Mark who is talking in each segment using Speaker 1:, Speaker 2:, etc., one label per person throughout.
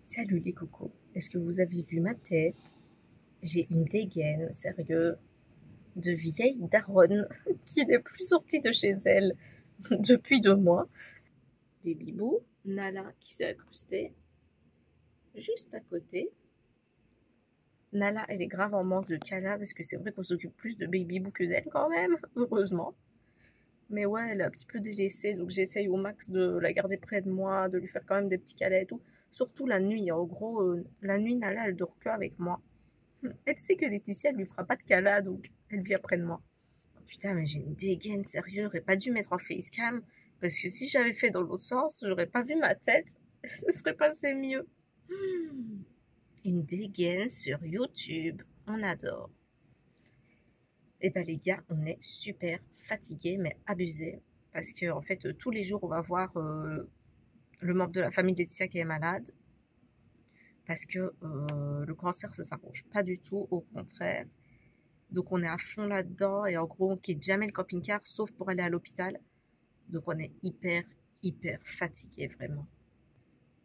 Speaker 1: Salut les cocos, est-ce que vous avez vu ma tête? J'ai une dégaine, sérieux, de vieille daronne qui n'est plus sortie de chez elle depuis 2 mois. Baby Boo, Nala qui s'est incrustée juste à côté. Nala, elle est grave en manque de câlin parce que c'est vrai qu'on s'occupe plus de Baby Boo que d'elle quand même, heureusement. Mais ouais, elle est un petit peu délaissée, donc j'essaye au max de la garder près de moi, de lui faire quand même des petits câlins et tout. Surtout la nuit, en gros, la nuit, Nala, elle dort que avec moi. Elle sait que Laetitia, elle lui fera pas de câlin, donc elle vient près de moi. Oh putain, mais j'ai une dégaine, sérieux, j'aurais pas dû mettre en facecam, parce que si j'avais fait dans l'autre sens, j'aurais pas vu ma tête, ce serait passé mieux. Une dégaine sur YouTube, on adore. Et ben les gars, on est super fatigués, mais abusés, parce que en fait, tous les jours, on va voir le membre de la famille de Laetitia qui est malade, parce que le cancer, ça s'arrange pas du tout, au contraire. Donc on est à fond là-dedans et en gros on quitte jamais le camping-car sauf pour aller à l'hôpital. Donc on est hyper fatigué vraiment.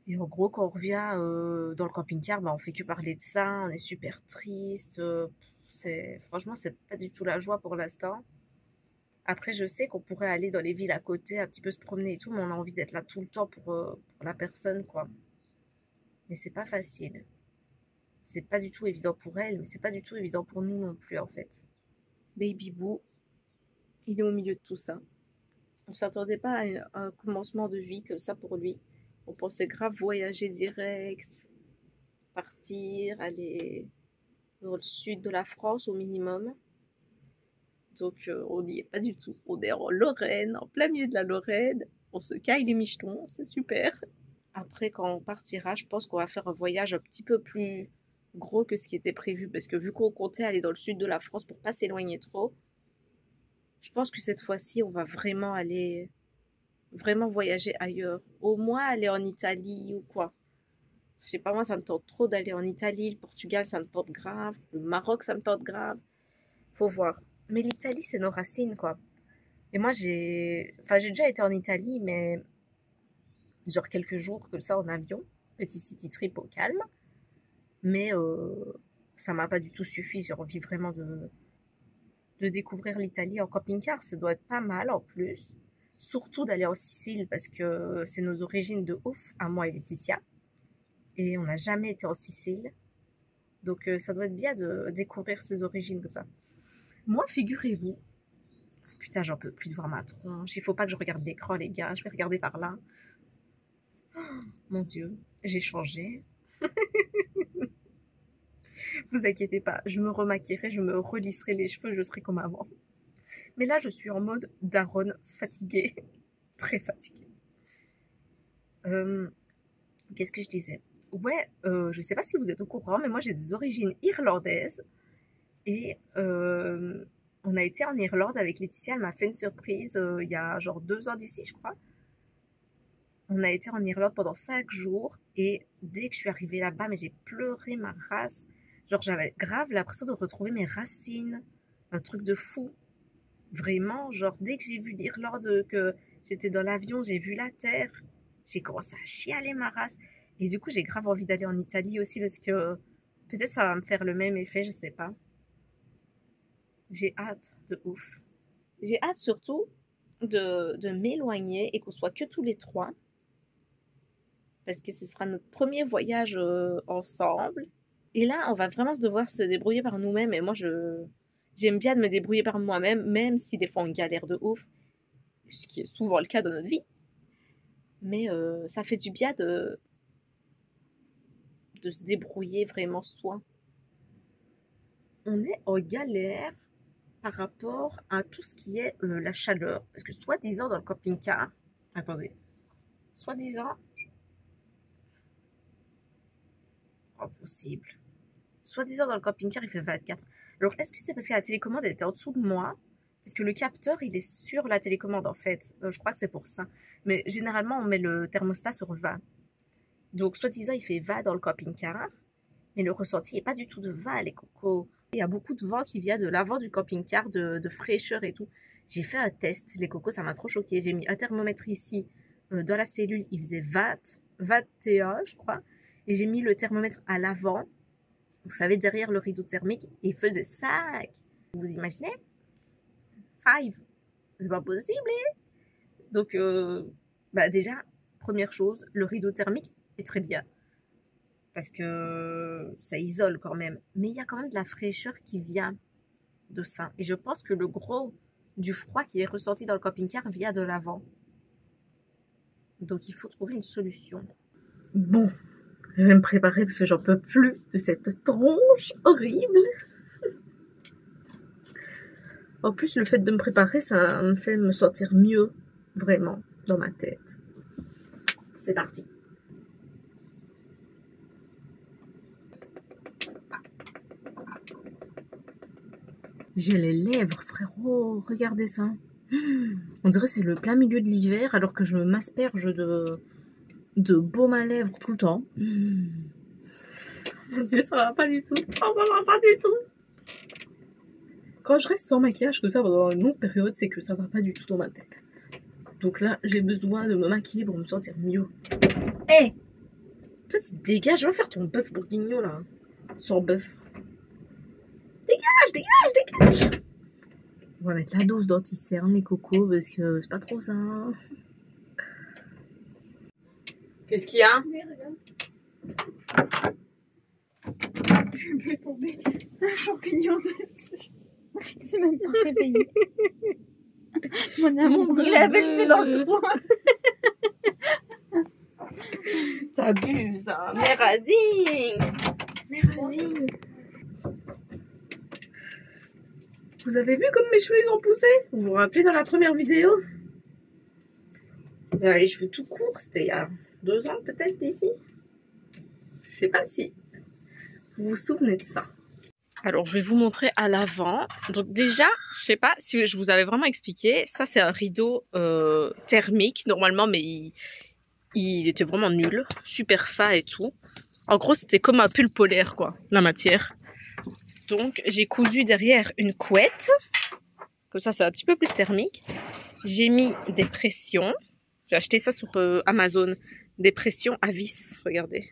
Speaker 1: Et en gros quand on revient dans le camping-car, bah, on fait que parler de ça, on est super triste. Franchement c'est pas du tout la joie pour l'instant. Après je sais qu'on pourrait aller dans les villes à côté, un petit peu se promener et tout, mais on a envie d'être là tout le temps pour la personne quoi. Mais c'est pas facile. C'est pas du tout évident pour elle, mais c'est pas du tout évident pour nous non plus en fait. Baby Boo, il est au milieu de tout ça. On s'attendait pas à un commencement de vie comme ça pour lui. On pensait grave voyager direct, partir, aller dans le sud de la France au minimum. Donc on n'y est pas du tout. On est en Lorraine, en plein milieu de la Lorraine. On se caille les michetons, c'est super. Après, quand on partira, je pense qu'on va faire un voyage un petit peu plus gros que ce qui était prévu. Parce que vu qu'on comptait aller dans le sud de la France pour pas s'éloigner trop, je pense que cette fois-ci, on va vraiment voyager ailleurs. Au moins aller en Italie ou quoi. Je sais pas, moi, ça me tente trop d'aller en Italie. Le Portugal, ça me tente grave. Le Maroc, ça me tente grave. Faut voir. Mais l'Italie, c'est nos racines, quoi. Et moi, j'ai déjà été en Italie, mais genre quelques jours comme ça en avion. Petit city trip au calme. Mais ça m'a pas du tout suffi. J'ai envie vraiment de découvrir l'Italie en camping-car. Ça doit être pas mal en plus. Surtout d'aller en Sicile parce que c'est nos origines de ouf, à moi et Laetitia. Et on n'a jamais été en Sicile. Donc ça doit être bien de découvrir ses origines comme ça. Moi, figurez-vous, putain, j'en peux plus de voir ma tronche. Il faut pas que je regarde l'écran, les gars. Je vais regarder par là. Oh, mon Dieu, j'ai changé. Vous inquiétez pas, je me remaquillerai, je me relisserai les cheveux, je serai comme avant. Mais là, je suis en mode daronne fatiguée. Très fatiguée. Qu'est-ce que je disais? Ouais, je sais pas si vous êtes au courant, mais moi j'ai des origines irlandaises. Et on a été en Irlande avec Laetitia, elle m'a fait une surprise il y a genre 2 ans d'ici, je crois. On a été en Irlande pendant 5 jours et dès que je suis arrivée là-bas, mais j'ai pleuré ma race. Genre j'avais grave l'impression de retrouver mes racines. Un truc de fou. Vraiment, genre dès que j'ai vu l'Irlande, que j'étais dans l'avion, j'ai vu la terre, j'ai commencé à chialer ma race. Et du coup, j'ai grave envie d'aller en Italie aussi parce que peut-être ça va me faire le même effet, je sais pas. J'ai hâte de ouf. J'ai hâte surtout de m'éloigner et qu'on soit que tous les trois. Parce que ce sera notre premier voyage ensemble. Et là, on va vraiment se devoir se débrouiller par nous-mêmes. Et moi, j'aime bien de me débrouiller par moi-même, même si des fois on galère de ouf. Ce qui est souvent le cas dans notre vie. Mais ça fait du bien de se débrouiller vraiment soi. On est en galère par rapport à tout ce qui est la chaleur. Parce que soi-disant dans le camping-car, attendez, soi-disant, impossible. Soi-disant dans le camping-car, il fait 24. Alors est-ce que c'est parce que la télécommande elle était en dessous de moi? Parce que le capteur, il est sur la télécommande en fait. Je crois que c'est pour ça. Mais généralement, on met le thermostat sur 20. Donc, soi-disant, il fait 20 dans le camping-car. Mais le ressenti n'est pas du tout de 20, les cocos. Il y a beaucoup de vent qui vient de l'avant du camping-car, de fraîcheur et tout. J'ai fait un test, les cocos, ça m'a trop choqué. J'ai mis un thermomètre ici, dans la cellule, il faisait 20, 21, je crois. Et j'ai mis le thermomètre à l'avant, vous savez, derrière le rideau thermique, et il faisait 5. Vous imaginez? 5. C'est pas possible, hein? Donc, déjà, première chose, le rideau thermique est très bien. Parce que ça isole quand même. Mais il y a quand même de la fraîcheur qui vient de ça. Et je pense que le gros du froid qui est ressenti dans le camping-car vient de l'avant. Donc il faut trouver une solution. Bon, je vais me préparer parce que j'en peux plus de cette tronche horrible. En plus, le fait de me préparer, ça me fait me sentir mieux, vraiment, dans ma tête. C'est parti. J'ai les lèvres, frérot. Regardez ça. On dirait que c'est le plein milieu de l'hiver alors que je m'asperge de baume à lèvres tout le temps. Mon Dieu, ça va pas du tout. Oh, ça va pas du tout. Quand je reste sans maquillage comme ça pendant une longue période, c'est que ça va pas du tout dans ma tête. Donc là, j'ai besoin de me maquiller pour me sentir mieux. Hé, hey, toi, tu dégages. Va faire ton bœuf bourguignon, là. Sans bœuf. Dégage. On va mettre la dose d'anti-cerne, les cocos, parce que c'est pas trop ça. Qu'est-ce qu'il y a? Oui, regarde. Je vais tomber un champignon dessus. C'est même pas réveillé. Mon amour, il avait le nez dans le trou. T'abuses, hein. Merding. Vous avez vu comme mes cheveux ils ont poussé? Vous vous rappelez dans la première vidéo? J'avais les cheveux tout courts, c'était il y a 2 ans peut-être d'ici. Je sais pas si vous vous souvenez de ça. Alors je vais vous montrer à l'avant. Donc déjà, je sais pas si je vous avais vraiment expliqué, ça c'est un rideau thermique normalement, mais il était vraiment nul, super fin et tout. En gros c'était comme un pull polaire quoi, la matière. Donc j'ai cousu derrière une couette, comme ça c'est un petit peu plus thermique. J'ai mis des pressions, j'ai acheté ça sur Amazon, des pressions à vis, regardez.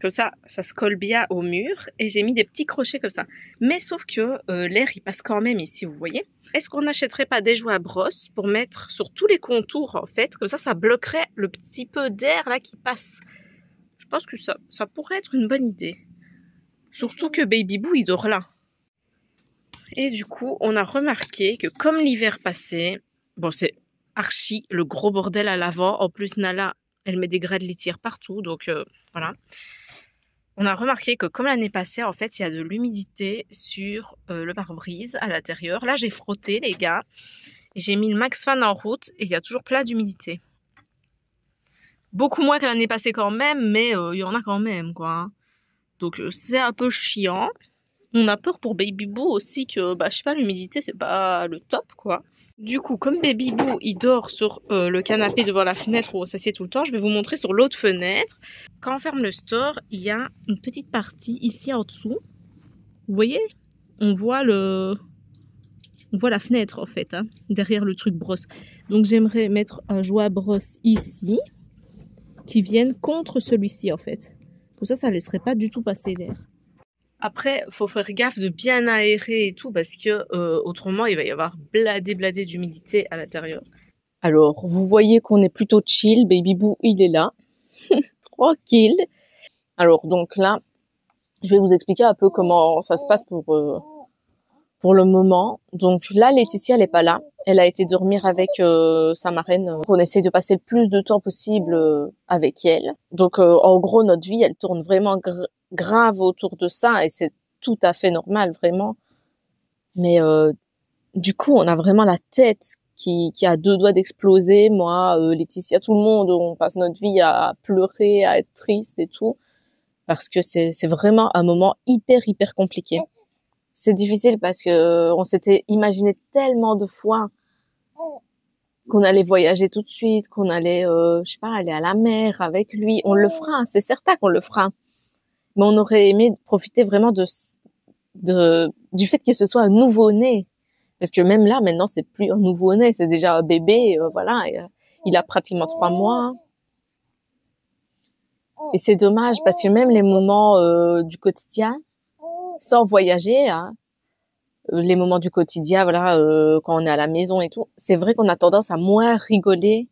Speaker 1: Comme ça se colle bien au mur et j'ai mis des petits crochets comme ça. Mais sauf que l'air il passe quand même ici, vous voyez. Est-ce qu'on n'achèterait pas des jouets à brosse pour mettre sur tous les contours en fait, comme ça bloquerait le petit peu d'air là qui passe. Je pense que ça pourrait être une bonne idée. Surtout que Baby Boo, il dort là. Et du coup, on a remarqué que comme l'hiver passé, bon, c'est archi le gros bordel à l'avant. En plus, Nala, elle met des grattes litières partout. Donc, voilà. On a remarqué que comme l'année passée, en fait, il y a de l'humidité sur le pare-brise à l'intérieur. Là, j'ai frotté, les gars. J'ai mis le Max Fan en route et il y a toujours plein d'humidité. Beaucoup moins que l'année passée quand même, mais il y en a quand même, quoi. Donc c'est un peu chiant. On a peur pour Baby Boo aussi que, je sais pas, l'humidité c'est pas le top quoi. Du coup, comme Baby Boo il dort sur le canapé devant la fenêtre où on s'assied tout le temps, je vais vous montrer sur l'autre fenêtre. Quand on ferme le store, il y a une petite partie ici en dessous. Vous voyez? On voit la fenêtre en fait, hein, derrière le truc brosse. Donc j'aimerais mettre un jouet à brosse ici qui vienne contre celui-ci en fait. Comme ça laisserait pas du tout passer l'air. Après, faut faire gaffe de bien aérer et tout parce que autrement, il va y avoir bladé d'humidité à l'intérieur. Alors, vous voyez qu'on est plutôt chill. Baby Boo, il est là. Tranquille. Alors, donc là, je vais vous expliquer un peu comment ça se passe pour le moment. Donc là, Laetitia, elle est pas là. Elle a été dormir avec sa marraine. On essaie de passer le plus de temps possible avec elle. Donc en gros, notre vie, elle tourne vraiment grave autour de ça et c'est tout à fait normal, vraiment. Mais du coup, on a vraiment la tête qui a 2 doigts d'exploser. Moi, Laetitia, tout le monde, on passe notre vie à pleurer, à être triste et tout. Parce que c'est vraiment un moment hyper compliqué. C'est difficile parce que on s'était imaginé tellement de fois qu'on allait voyager tout de suite, qu'on allait, je sais pas, aller à la mer avec lui. On le fera, c'est certain qu'on le fera. Mais on aurait aimé profiter vraiment du fait que ce soit un nouveau-né. Parce que même là, maintenant, c'est plus un nouveau-né, c'est déjà un bébé, voilà. Il a pratiquement 3 mois. Et c'est dommage parce que même les moments du quotidien, sans voyager, hein, les moments du quotidien, voilà, quand on est à la maison et tout, c'est vrai qu'on a tendance à moins rigoler.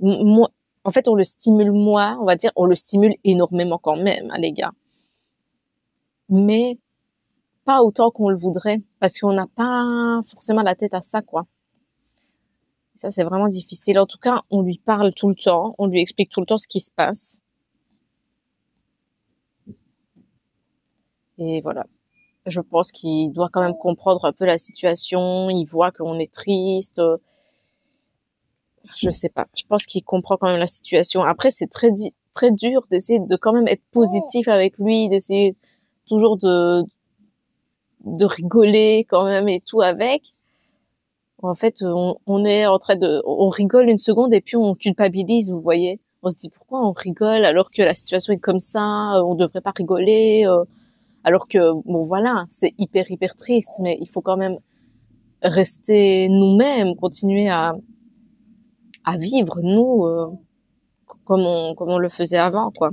Speaker 1: En fait, on le stimule moins, on va dire, on le stimule énormément quand même, hein, les gars. Mais pas autant qu'on le voudrait, parce qu'on n'a pas forcément la tête à ça, quoi. Ça, c'est vraiment difficile. En tout cas, on lui parle tout le temps, on lui explique tout le temps ce qui se passe. Et voilà. Je pense qu'il doit quand même comprendre un peu la situation. Il voit qu'on est triste. Je sais pas. Je pense qu'il comprend quand même la situation. Après, c'est très dur d'essayer de quand même être positif avec lui, d'essayer toujours de rigoler quand même et tout avec. En fait, on est en train on rigole une seconde et puis on culpabilise, vous voyez. On se dit pourquoi on rigole alors que la situation est comme ça, on devrait pas rigoler, alors que bon voilà, c'est hyper triste, mais il faut quand même rester nous-mêmes, continuer à vivre nous comme on le faisait avant, quoi.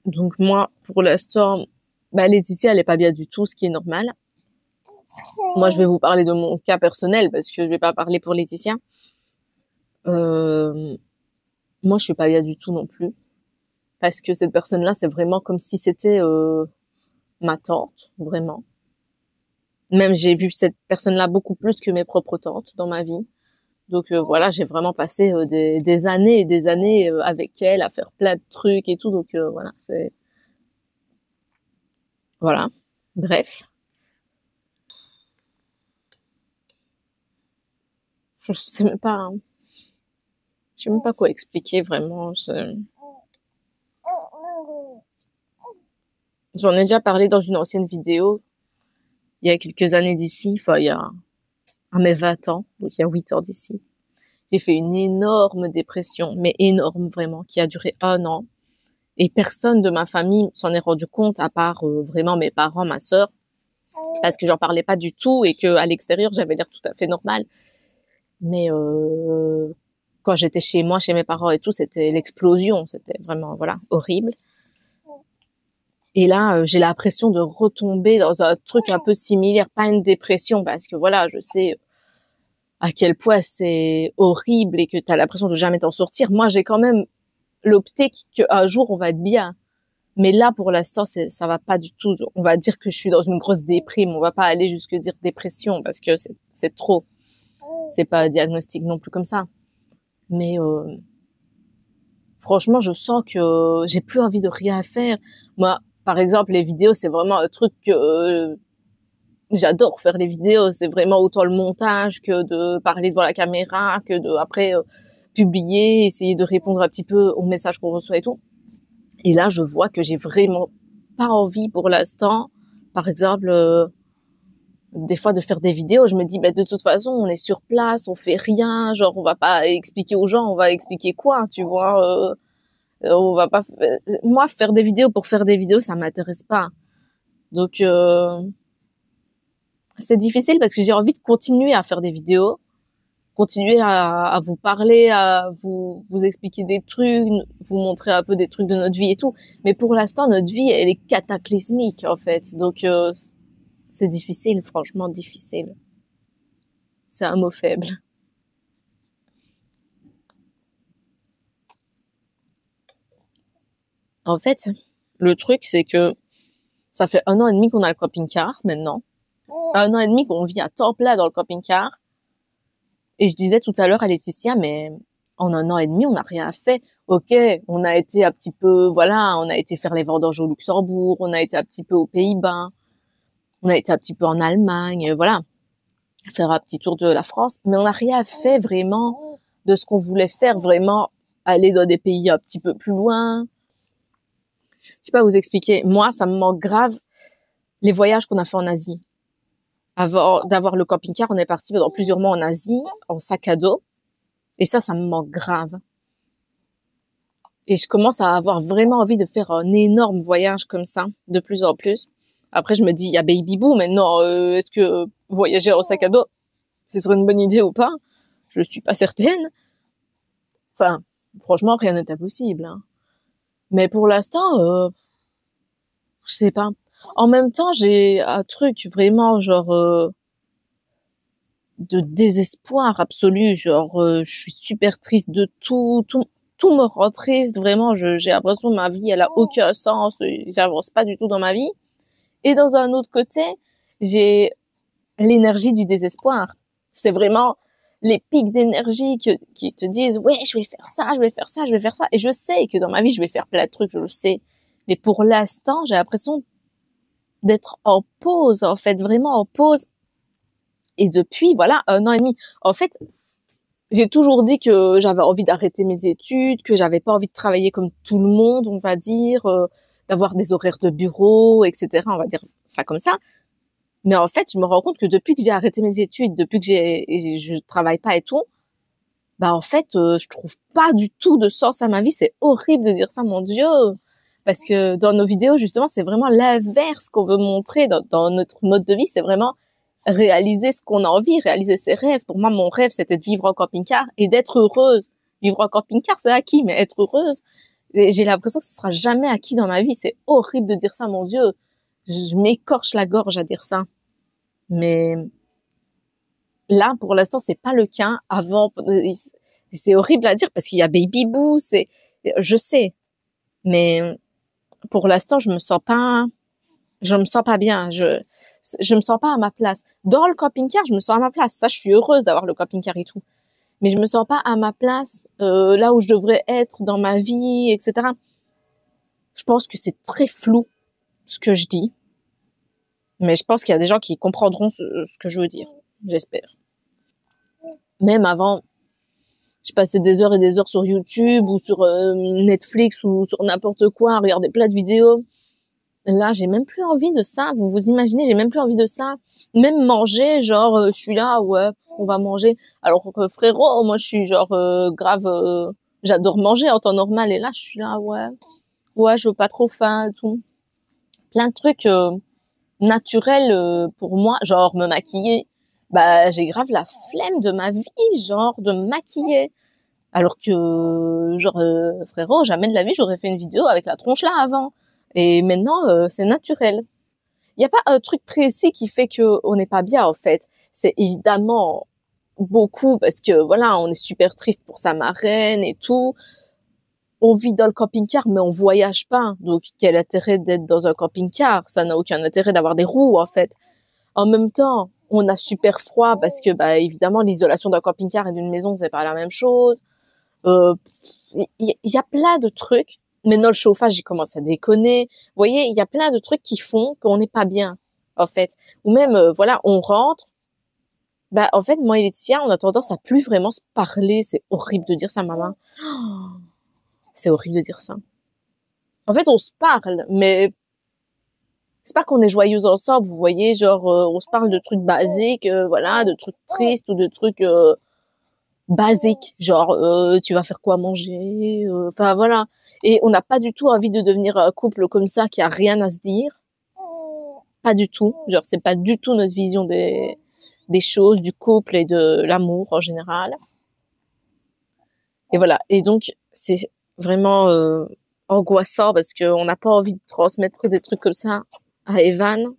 Speaker 1: Donc moi, pour l'instant, Laetitia, elle est pas bien du tout, ce qui est normal. Moi, je vais vous parler de mon cas personnel parce que je vais pas parler pour Laetitia. Moi, je suis pas bien du tout non plus parce que cette personne-là, c'est vraiment comme si c'était ma tante, vraiment. Même j'ai vu cette personne-là beaucoup plus que mes propres tantes dans ma vie. Donc voilà, j'ai vraiment passé des années et des années avec elle à faire plein de trucs et tout. Donc voilà, c'est voilà. Bref, je sais même pas, hein. Je sais même pas quoi expliquer vraiment. J'en ai déjà parlé dans une ancienne vidéo il y a quelques années d'ici, enfin il y a à mes 20 ans, donc il y a 8 ans d'ici. J'ai fait une énorme dépression, mais énorme vraiment, qui a duré 1 an. Et personne de ma famille s'en est rendu compte, à part vraiment mes parents, ma sœur, parce que j'en parlais pas du tout et que à l'extérieur j'avais l'air tout à fait normal. Mais quand j'étais chez moi, chez mes parents et tout, c'était l'explosion, c'était vraiment voilà horrible. Et là, j'ai l'impression de retomber dans un truc un peu similaire, pas une dépression, parce que voilà, je sais à quel point c'est horrible et que t'as l'impression de jamais t'en sortir. Moi, j'ai quand même l'optique qu'un jour on va être bien. Mais là, pour l'instant, ça va pas du tout. On va dire que je suis dans une grosse déprime. On va pas aller jusque dire dépression parce que c'est trop. C'est pas un diagnostic non plus comme ça. Mais franchement, je sens que j'ai plus envie de rien faire. Moi, par exemple, les vidéos, c'est vraiment un truc que j'adore faire les vidéos. C'est vraiment autant le montage que de parler devant la caméra, que de après publier, essayer de répondre un petit peu aux messages qu'on reçoit et tout. Et là, je vois que j'ai vraiment pas envie pour l'instant, par exemple, des fois de faire des vidéos. Je me dis, de toute façon, on est sur place, on fait rien, genre on va pas expliquer aux gens, on va expliquer quoi, tu vois. On va pas. Moi, faire des vidéos pour faire des vidéos, ça m'intéresse pas. Donc c'est difficile parce que j'ai envie de continuer à faire des vidéos, continuer à vous parler, à vous expliquer des trucs, vous montrer un peu des trucs de notre vie et tout. Mais pour l'instant, notre vie, elle est cataclysmique, en fait. Donc, c'est difficile, franchement difficile. C'est un mot faible. En fait, le truc, c'est que ça fait 1 an et demi qu'on a le camping-car, maintenant. 1 an et demi qu'on vit à temps plein dans le camping-car. Et je disais tout à l'heure à Laetitia, mais en 1 an et demi, on n'a rien fait. Ok, on a été un petit peu, voilà, on a été faire les vendanges au Luxembourg, on a été un petit peu aux Pays-Bas, on a été un petit peu en Allemagne, voilà, faire un petit tour de la France, mais on n'a rien fait vraiment de ce qu'on voulait faire, vraiment aller dans des pays un petit peu plus loin. Je sais pas vous expliquer. Moi, ça me manque grave les voyages qu'on a fait en Asie. Avant d'avoir le camping-car, on est parti pendant plusieurs mois en Asie, en sac à dos. Et ça me manque grave. Et je commence à avoir vraiment envie de faire un énorme voyage comme ça, de plus en plus. Après, je me dis, il y a Baby Boo maintenant. Est-ce que voyager en sac à dos, ce serait une bonne idée ou pas? Je suis pas certaine. Enfin, franchement, rien n'est impossible, hein.
Speaker 2: Mais pour l'instant, je sais pas. En même temps, j'ai un truc vraiment genre de désespoir absolu. Genre, je suis super triste de tout me rend triste. Vraiment, j'ai l'impression que ma vie, elle a aucun sens. J'avance pas du tout dans ma vie. Et dans un autre côté, j'ai l'énergie du désespoir. C'est vraiment les pics d'énergie qui te disent, ouais, je vais faire ça, je vais faire ça, je vais faire ça. Et je sais que dans ma vie, je vais faire plein de trucs, je le sais. Mais pour l'instant, j'ai l'impression d'être en pause, en fait, vraiment en pause. Et depuis, voilà, 1 an et demi. En fait, j'ai toujours dit que j'avais envie d'arrêter mes études, que j'avais pas envie de travailler comme tout le monde, on va dire, d'avoir des horaires de bureau, etc. On va dire ça comme ça. Mais en fait, je me rends compte que depuis que j'ai arrêté mes études, depuis que je travaille pas et tout, bah en fait, je trouve pas du tout de sens à ma vie. C'est horrible de dire ça, mon Dieu, parce que dans nos vidéos, justement, c'est vraiment l'inverse qu'on veut montrer dans notre mode de vie. C'est vraiment réaliser ce qu'on a envie, réaliser ses rêves. Pour moi, mon rêve, c'était de vivre en camping-car et d'être heureuse. Vivre en camping-car, c'est acquis, mais être heureuse, j'ai l'impression que ce sera jamais acquis dans ma vie. C'est horrible de dire ça, mon Dieu. Je m'écorche la gorge à dire ça. Mais là, pour l'instant, c'est pas le cas. Avant, c'est horrible à dire parce qu'il y a Baby Boo, je sais. Mais pour l'instant, je me sens pas bien. Je me sens pas à ma place. Dans le camping-car, je me sens à ma place. Ça, je suis heureuse d'avoir le camping-car et tout. Mais je me sens pas à ma place, là où je devrais être dans ma vie, etc. Je pense que c'est très flou, ce que je dis. Mais je pense qu'il y a des gens qui comprendront ce que je veux dire. J'espère. Même avant, je passais des heures et des heures sur YouTube ou sur Netflix ou sur n'importe quoi à regarder plein de vidéos. Là, j'ai même plus envie de ça. Vous vous imaginez, j'ai même plus envie de ça. Même manger, genre, je suis là, ouais, on va manger. Alors que frérot, moi, je suis genre grave, j'adore manger en temps normal. Et là, je suis là, ouais, je veux pas trop faim et tout. Plein de trucs naturels pour moi, genre me maquiller. Bah, j'ai grave la flemme de ma vie, genre, de me maquiller. Alors que, genre, frérot, jamais de la vie, j'aurais fait une vidéo avec la tronche là avant. Et maintenant, c'est naturel. Il n'y a pas un truc précis qui fait que on n'est pas bien, en fait. C'est évidemment beaucoup parce que, voilà, on est super triste pour sa marraine et tout. On vit dans le camping-car, mais on voyage pas. Donc, quel intérêt d'être dans un camping-car? Ça n'a aucun intérêt d'avoir des roues, en fait. En même temps, on a super froid parce que, bah, évidemment, l'isolation d'un camping-car et d'une maison, c'est pas la même chose. Y a plein de trucs. Maintenant, le chauffage, il commence à déconner. Vous voyez, il y a plein de trucs qui font qu'on n'est pas bien, en fait. Ou même, voilà, on rentre. Bah, en fait, moi et Laetitia, on a tendance à plus vraiment se parler. C'est horrible de dire ça, maman. C'est horrible de dire ça. En fait, on se parle, mais c'est pas qu'on est joyeuse ensemble, vous voyez, genre, on se parle de trucs basiques, voilà, de trucs tristes ou de trucs basiques, genre tu vas faire quoi manger, enfin voilà. Et on n'a pas du tout envie de devenir un couple comme ça qui a rien à se dire, pas du tout. Genre c'est pas du tout notre vision des choses, du couple et de l'amour en général. Et voilà. Et donc c'est vraiment angoissant parce qu'on n'a pas envie de transmettre des trucs comme ça à Evan.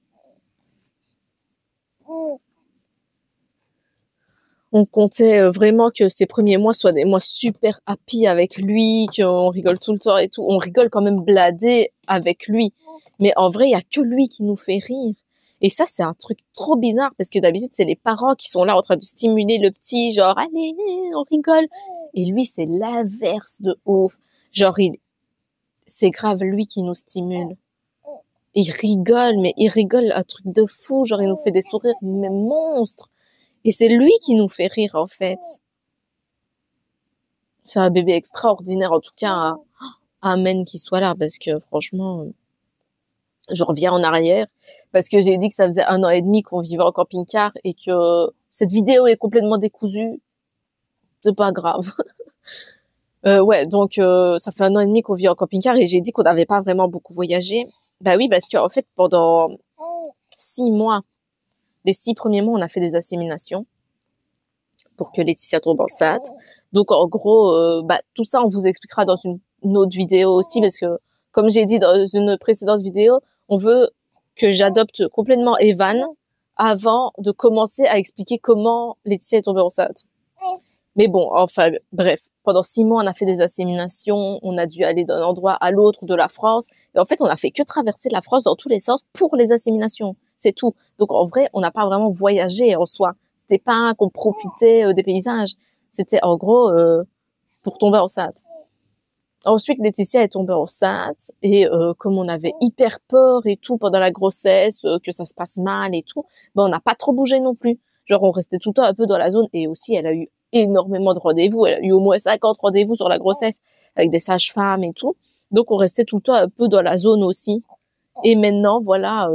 Speaker 2: On comptait vraiment que ces premiers mois soient des mois super happy avec lui, qu'on rigole tout le temps et tout. On rigole quand même bladé avec lui. Mais en vrai, il y a que lui qui nous fait rire. Et ça, c'est un truc trop bizarre parce que d'habitude, c'est les parents qui sont là en train de stimuler le petit, genre, allez, on rigole. Et lui, c'est l'inverse de ouf. Genre, c'est grave lui qui nous stimule. Il rigole, mais il rigole un truc de fou. Genre, il nous fait des sourires, mais monstres. Et c'est lui qui nous fait rire, en fait. C'est un bébé extraordinaire, en tout cas, amen qu'il soit là, parce que franchement, je reviens en arrière, parce que j'ai dit que ça faisait 1 an et demi qu'on vivait en camping-car et que cette vidéo est complètement décousue. C'est pas grave. Ouais, donc ça fait 1 an et demi qu'on vit en camping-car et j'ai dit qu'on n'avait pas vraiment beaucoup voyagé. Bah oui, parce qu'en fait, pendant 6 mois, les 6 premiers mois, on a fait des asséminations pour que Laetitia tombe enceinte. Donc en gros, tout ça, on vous expliquera notre vidéo aussi parce que, comme j'ai dit dans une précédente vidéo, on veut que j'adopte complètement Evan avant de commencer à expliquer comment Laetitia est tombée enceinte. Mais bon, enfin, bref. Pendant 6 mois, on a fait des asséminations, on a dû aller d'un endroit à l'autre de la France. Et en fait, on a fait que traverser la France dans tous les sens pour les asséminations. C'est tout. Donc, en vrai, on n'a pas vraiment voyagé en soi. C'était pas qu'on profitait des paysages. C'était, en gros, pour tomber enceinte. Ensuite, Laetitia est tombée enceinte et comme on avait hyper peur et tout pendant la grossesse, que ça se passe mal et tout, ben on n'a pas trop bougé non plus. Genre, on restait tout le temps un peu dans la zone et aussi, elle a eu énormément de rendez-vous. Elle a eu au moins 50 rendez-vous sur la grossesse avec des sages-femmes et tout. Donc, on restait tout le temps un peu dans la zone aussi. Et maintenant, voilà,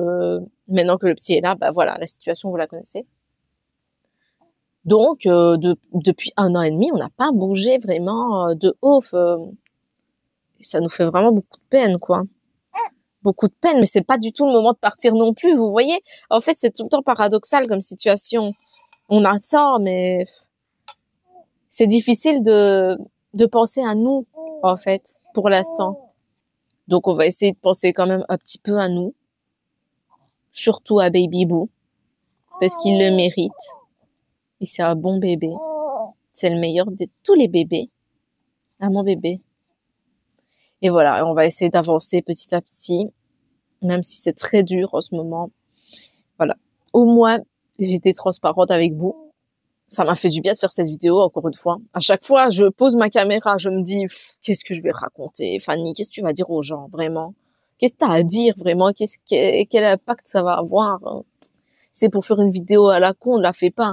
Speaker 2: maintenant que le petit est là, bah voilà, la situation, vous la connaissez. Donc, depuis 1 an et demi, on n'a pas bougé vraiment de ouf. Ça nous fait vraiment beaucoup de peine, quoi. Beaucoup de peine, mais c'est pas du tout le moment de partir non plus, vous voyez. En fait, c'est tout le temps paradoxal comme situation. On attend, mais c'est difficile de penser à nous, en fait, pour l'instant. Donc, on va essayer de penser quand même un petit peu à nous. Surtout à Baby Boo. Parce qu'il le mérite. Et c'est un bon bébé. C'est le meilleur de tous les bébés. Ah, mon bébé. Et voilà, on va essayer d'avancer petit à petit. Même si c'est très dur en ce moment. Voilà. Au moins, j'ai été transparente avec vous. Ça m'a fait du bien de faire cette vidéo, encore une fois. À chaque fois, je pose ma caméra, je me dis, qu'est-ce que je vais raconter? Fanny, qu'est-ce que tu vas dire aux gens, vraiment? Qu'est-ce que tu as à dire, vraiment? Quel impact ça va avoir? C'est pour faire une vidéo à la con, on ne la fait pas.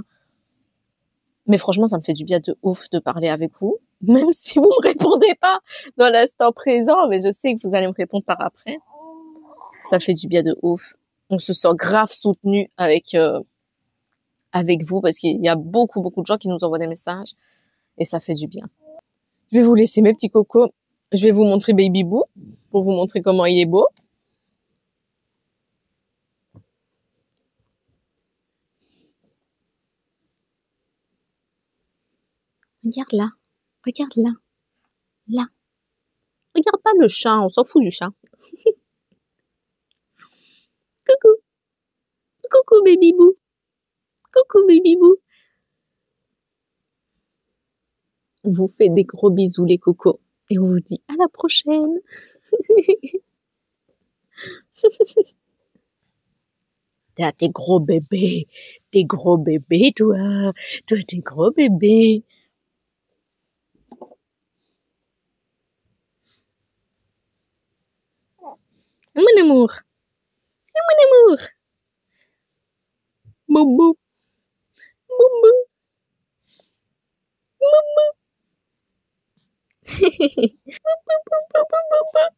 Speaker 2: Mais franchement, ça me fait du bien de ouf de parler avec vous. Même si vous me répondez pas dans l'instant présent, mais je sais que vous allez me répondre par après. Ça fait du bien de ouf. On se sent grave soutenu avec vous parce qu'il y a beaucoup de gens qui nous envoient des messages et ça fait du bien. Je vais vous laisser mes petits cocos. Je vais vous montrer Baby Boo pour vous montrer comment il est beau. Regarde là. Regarde là. Là. Regarde pas le chat, on s'en fout du chat. Coucou. Coucou Baby Boo. Coucou Baby Boo. On vous fait des gros bisous les cocos. Et on vous dit à la prochaine. T'as tes gros bébés. Tes gros bébés, toi. Toi, tes gros bébés. Mon amour. Mon amour. Boubou. Boubou. Boubou. Boubou, boubou, boubou.